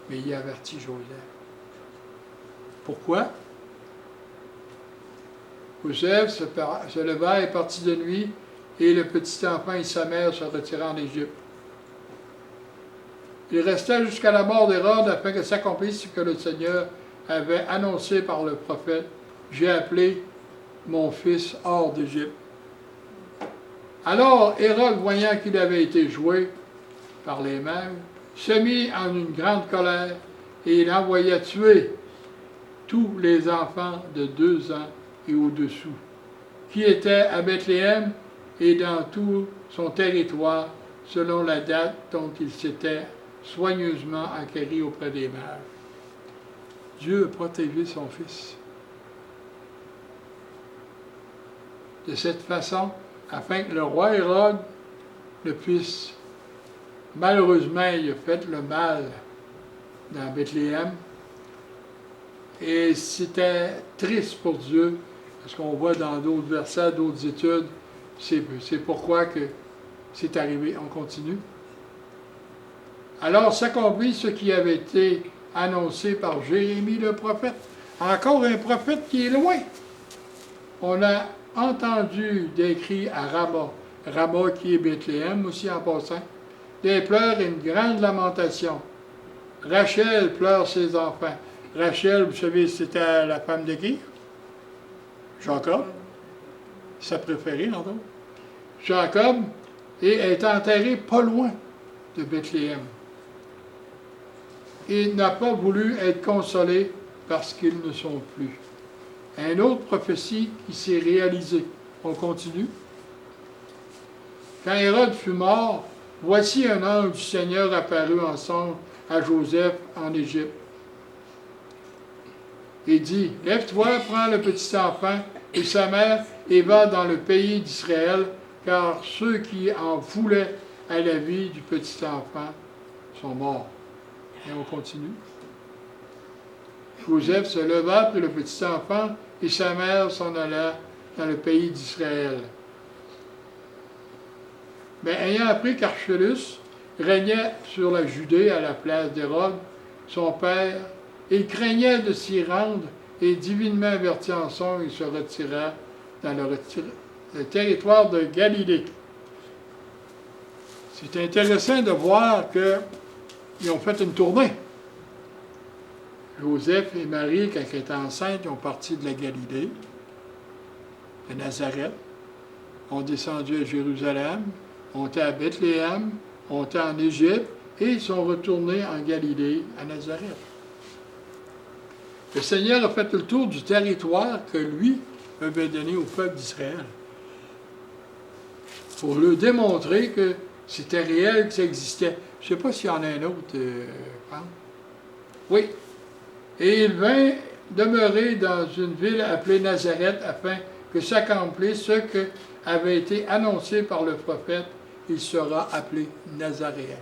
mais il avertit Joseph. Pourquoi? Joseph se leva et partit de nuit, et le petit enfant et sa mère se retirèrent en Égypte. Il resta jusqu'à la mort d'Hérode afin que s'accomplisse ce que le Seigneur avait annoncé par le prophète. J'ai appelé mon fils hors d'Égypte. Alors Hérode, voyant qu'il avait été joué par les mages, se mit en une grande colère et il envoya tuer tous les enfants de 2 ans et au-dessous, qui étaient à Bethléem et dans tout son territoire, selon la date dont il s'était soigneusement acquéri auprès des mages. Dieu a protégé son fils. De cette façon, afin que le roi Hérode ne puisse, malheureusement, il a fait le mal dans Bethléem, et c'était triste pour Dieu, parce qu'on voit dans d'autres versets, d'autres études, c'est pourquoi que c'est arrivé. On continue. Alors s'accomplit ce qui avait été annoncé par Jérémie le prophète. Encore un prophète qui est loin. On a entendu des cris à Rama, Rama qui est Bethléem aussi en passant, des pleurs et une grande lamentation. Rachel pleure ses enfants. Rachel, vous savez, c'était la femme de qui? Jacob. Sa préférée, en tout. Jacob, et est enterré pas loin de Bethléem. Il n'a pas voulu être consolé parce qu'ils ne sont plus. Une autre prophétie qui s'est réalisée. On continue. Quand Hérode fut mort, voici un ange du Seigneur apparut en songe à Joseph en Égypte. Et dit, lève-toi, prends le petit enfant et sa mère et va dans le pays d'Israël, car ceux qui en voulaient à la vie du petit enfant sont morts. Et on continue. Joseph se leva, prit le petit enfant, et sa mère s'en alla dans le pays d'Israël. Mais ayant appris qu'Archelaus régnait sur la Judée à la place d'Hérode, son père, il craignait de s'y rendre, et divinement averti en son, il se retira dans le territoire de Galilée. C'est intéressant de voir qu'ils ont fait une tournée. Joseph et Marie, quand ils étaient enceintes, ils ont parti de la Galilée, de Nazareth, ont descendu à Jérusalem, ont été à Bethléem, ont été en Égypte, et ils sont retournés en Galilée, à Nazareth. Le Seigneur a fait le tour du territoire que lui avait donné au peuple d'Israël, pour leur démontrer que c'était réel, que ça existait. Je ne sais pas s'il y en a un autre. Oui. Et il vint demeurer dans une ville appelée Nazareth afin que s'accomplisse ce que avait été annoncé par le prophète. Il sera appelé Nazaréen.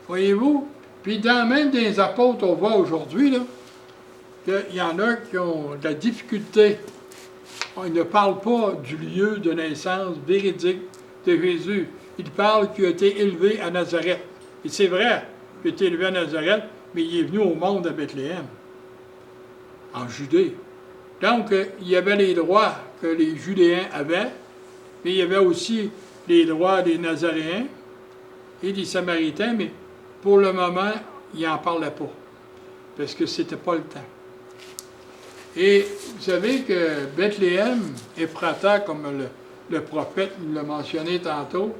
Voyez-vous? Puis même dans les apôtres, on voit aujourd'hui qu'il y en a qui ont de la difficulté. Ils ne parlent pas du lieu de naissance véridique de Jésus. Ils parlent qu'il a été élevé à Nazareth. Et c'est vrai qu'il a été élevé à Nazareth, mais il est venu au monde à Bethléem, en Judée. Donc, il y avait les droits que les Judéens avaient, mais il y avait aussi les droits des Nazaréens et des Samaritains, mais pour le moment, ils n'en parlaient pas, parce que ce n'était pas le temps. Et vous savez que Bethléem, Ephrata, comme le prophète nous l'a mentionné tantôt,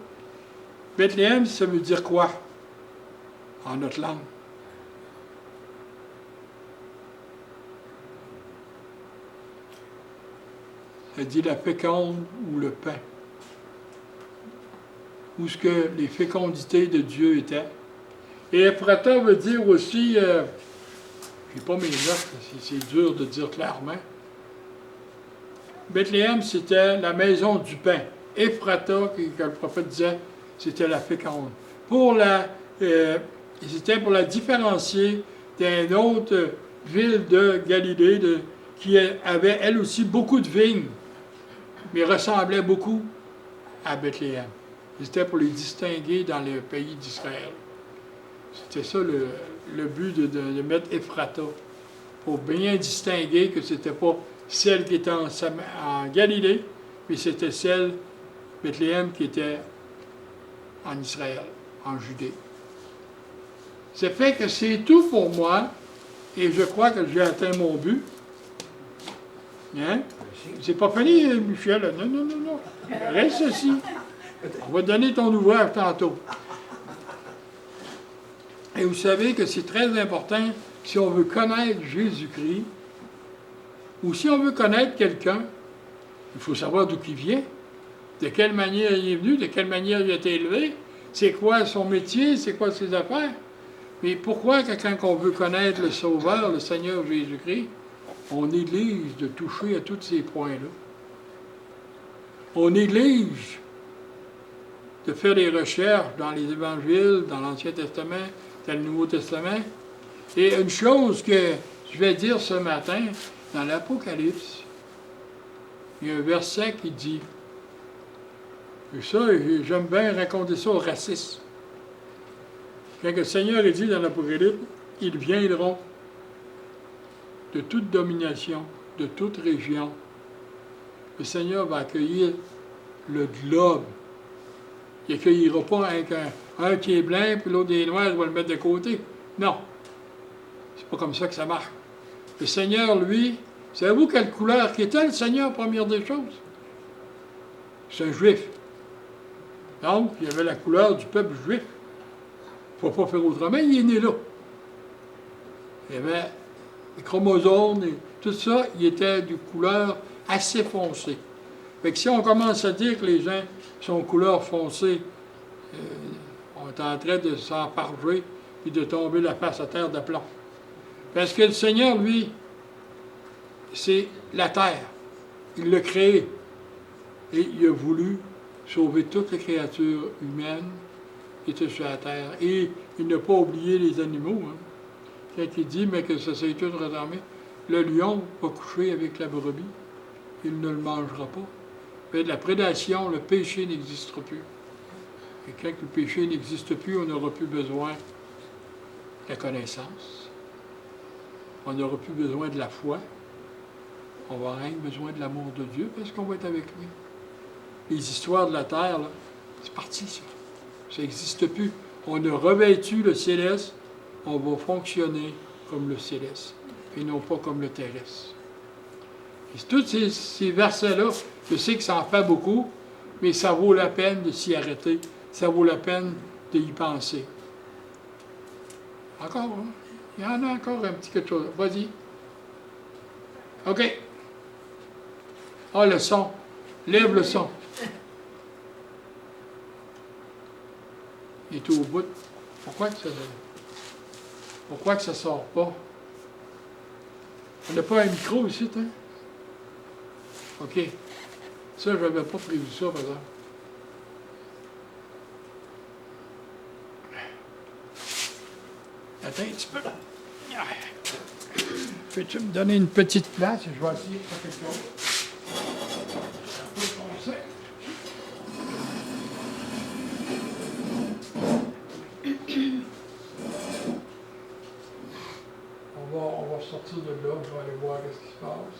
Bethléem, ça veut dire quoi en notre langue? Ça dit la féconde ou le pain. Où ce que les fécondités de Dieu étaient. Et Ephrata veut dire aussi, je n'ai pas mes notes, c'est dur de dire clairement. Bethléem, c'était la maison du pain. Ephrata, que le prophète disait, c'était la féconde. C'était pour la différencier d'une autre ville de Galilée qui avait, elle aussi, beaucoup de vignes, mais ressemblait beaucoup à Bethléem. C'était pour les distinguer dans le pays d'Israël. C'était ça le but de mettre Ephrata pour bien distinguer que ce n'était pas celle qui était en Galilée, mais c'était celle, Bethléem, qui était en Israël, en Judée. Ça fait que c'est tout pour moi, et je crois que j'ai atteint mon but. Hein? C'est pas fini, Michel. Non, non, non, non. Reste ici. On va te donner ton ouvrage tantôt. Et vous savez que c'est très important, si on veut connaître Jésus-Christ, ou si on veut connaître quelqu'un, il faut savoir d'où il vient, de quelle manière il est venu, de quelle manière il a été élevé, c'est quoi son métier, c'est quoi ses affaires. Mais pourquoi, quand on veut connaître le Sauveur, le Seigneur Jésus-Christ, on néglige de toucher à tous ces points-là? On néglige de faire des recherches dans les Évangiles, dans l'Ancien Testament, dans le Nouveau Testament. Et une chose que je vais dire ce matin, dans l'Apocalypse, il y a un verset qui dit, et ça, j'aime bien raconter ça aux racistes. Quand le Seigneur est dit dans l'Apocalypse, ils viendront de toute domination, de toute région. Le Seigneur va accueillir le globe. Il n'accueillera pas avec un qui est blanc, puis l'autre est noir, il va le mettre de côté. Non. C'est pas comme ça que ça marche. Le Seigneur, lui, savez-vous quelle couleur qui était le Seigneur, première des choses? C'est un juif. Donc, il y avait la couleur du peuple juif. Il ne faut pas faire autrement, il est né là. Il y avait les chromosomes, et tout ça, il était de couleur assez foncée. Fait que si on commence à dire que les gens sont couleur foncée, on est en train de s'emparger et de tomber la face à terre de plomb. Parce que le Seigneur, lui, c'est la terre. Il l'a créée. Et il a voulu sauver toutes les créatures humaines qui étaient sur la terre. Et il n'a pas oublié les animaux. Hein. Quand il dit, mais que ça s'est tout réservé, le lion va coucher avec la brebis. Il ne le mangera pas. Mais la prédation, le péché n'existera plus. Et quand le péché n'existe plus, on n'aura plus besoin de la connaissance. On n'aura plus besoin de la foi. On va rien besoin de l'amour de Dieu parce qu'on va être avec lui. Les histoires de la terre, là, c'est parti, ça. Ça n'existe plus. On a revêtu le céleste, on va fonctionner comme le céleste et non pas comme le terrestre. Et tous ces versets-là, je sais que ça en fait beaucoup, mais ça vaut la peine de s'y arrêter. Ça vaut la peine d'y penser. Encore, hein? Il y en a encore un petit quelque chose. Vas-y. OK. Ah, le son. Lève le son. Il est au bout. Pourquoi que ça sort pas? On n'a pas un micro ici, hein? OK. Ça, je n'avais pas prévu ça, par exemple. Attends un petit peu. Peux-tu me donner une petite place? Je vais essayer de faire quelque chose. Ça peut foncer. On va sortir de là, je vais aller voir ce qui se passe.